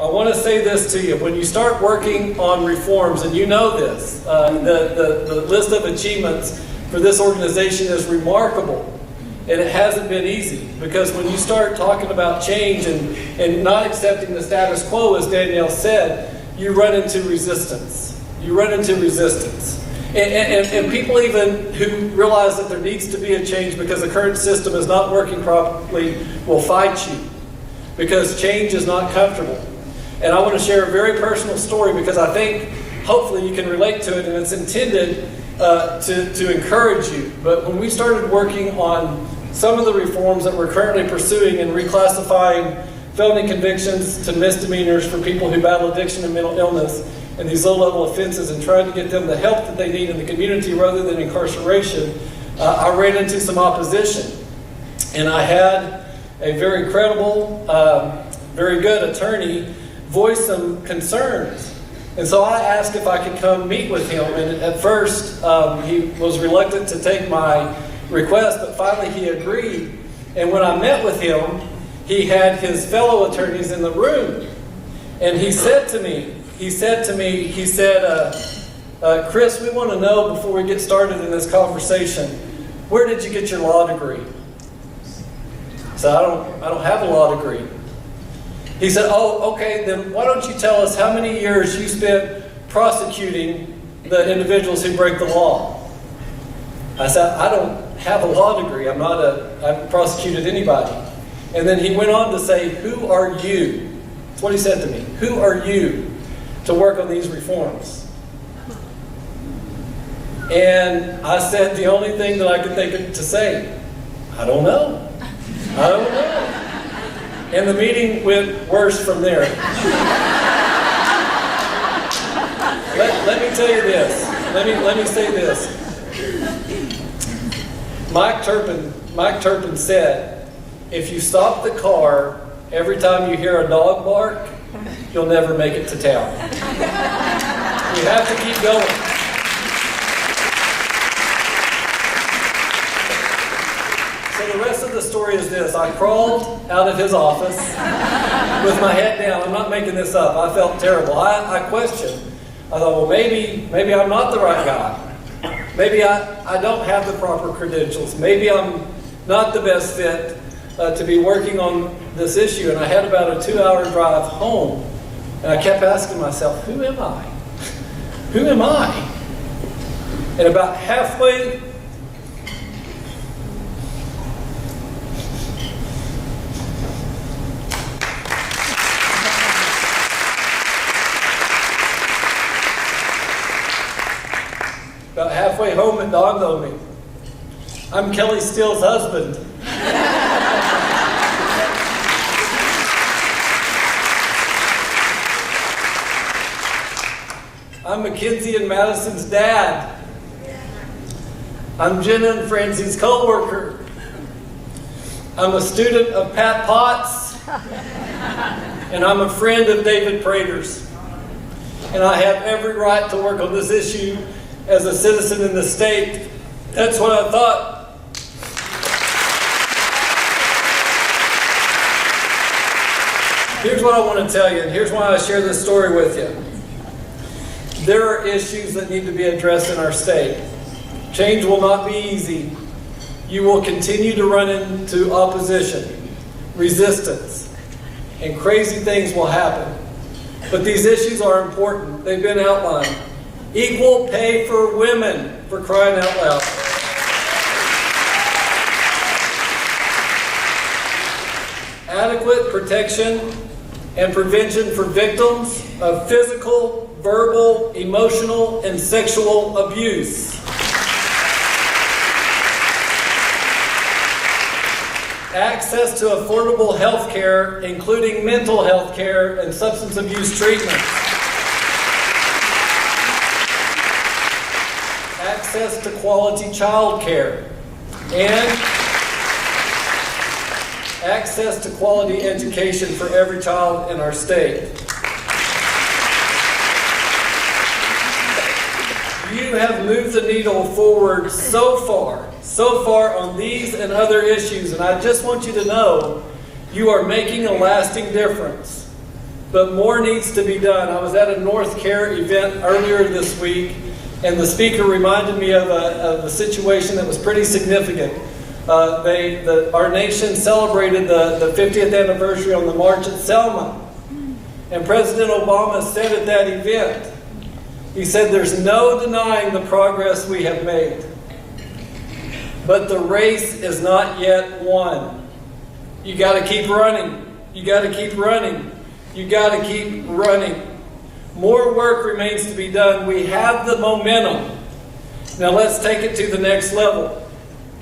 I want to say this to you. When you start working on reforms, and you know this, the list of achievements for this organization is remarkable. And it hasn't been easy, because when you start talking about change and not accepting the status quo, as Danielle said, you run into resistance. You run into resistance. And people even who realize that there needs to be a change because the current system is not working properly will fight you, because change is not comfortable. And I want to share a very personal story, because I think hopefully you can relate to it, and it's intended to encourage you. But when we started working on some of the reforms that we're currently pursuing in reclassifying felony convictions to misdemeanors for people who battle addiction and mental illness and these low-level offenses, and trying to get them the help that they need in the community rather than incarceration, I ran into some opposition. And I had a very credible, very good attorney voice some concerns. And so I asked if I could come meet with him. And at first, he was reluctant to take my request, but finally he agreed. And when I met with him, he had his fellow attorneys in the room. And he said to me, Kris, we want to know before we get started in this conversation, where did you get your law degree? So I don't have a law degree. He said, oh, okay, then why don't you tell us how many years you spent prosecuting the individuals who break the law? I said, I don't have a law degree. I haven't prosecuted anybody. And then he went on to say, who are you? That's what he said to me. Who are you to work on these reforms? And I said the only thing that I could think of to say, I don't know. I don't know. And the meeting went worse from there. Let me tell you this. Let me say this. Mike Turpin said, if you stop the car every time you hear a dog bark, you'll never make it to town. You have to keep going. So the rest of the story is this. I crawled out of his office with my head down. I'm not making this up. I felt terrible. I questioned. I thought, well, maybe I'm not the right guy. Maybe I don't have the proper credentials. Maybe I'm not the best fit to be working on this issue. And I had about a 2-hour drive home. And I kept asking myself, who am I? Who am I? And about halfway home, it dawned on me. I'm Kelly Steele's husband. I'm Mackenzie and Madison's dad. I'm Jenna and Francie's co-worker. I'm a student of Pat Potts. And I'm a friend of David Prater's. And I have every right to work on this issue as a citizen in the state. That's what I thought. Here's what I want to tell you, and here's why I share this story with you. There are issues that need to be addressed in our state. Change will not be easy. You will continue to run into opposition, resistance, and crazy things will happen. But these issues are important. They've been outlined. Equal pay for women, for crying out loud. Adequate protection and prevention for victims of physical, verbal, emotional, and sexual abuse. Access to affordable health care, including mental health care and substance abuse treatment. Access to quality child care. And access to quality education for every child in our state. You have moved the needle forward so far on these and other issues, and I just want you to know you are making a lasting difference. but more needs to be done. I was at a North Care event earlier this week, and the speaker reminded me of a situation that was pretty significant. Our nation celebrated the 50th anniversary on the March at Selma. And President Obama said at that event, he said, "There's no denying the progress we have made. But the race is not yet won. You got to keep running. You got to keep running. You got to keep running. More work remains to be done. We have the momentum. Now let's take it to the next level.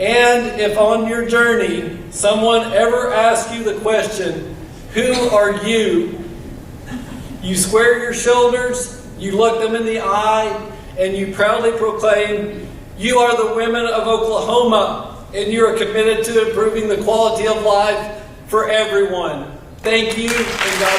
And if on your journey someone ever asks you the question, 'Who are you?' you square your shoulders, you look them in the eye, and you proudly proclaim, 'You are the women of Oklahoma, and you are committed to improving the quality of life for everyone.' Thank you, and God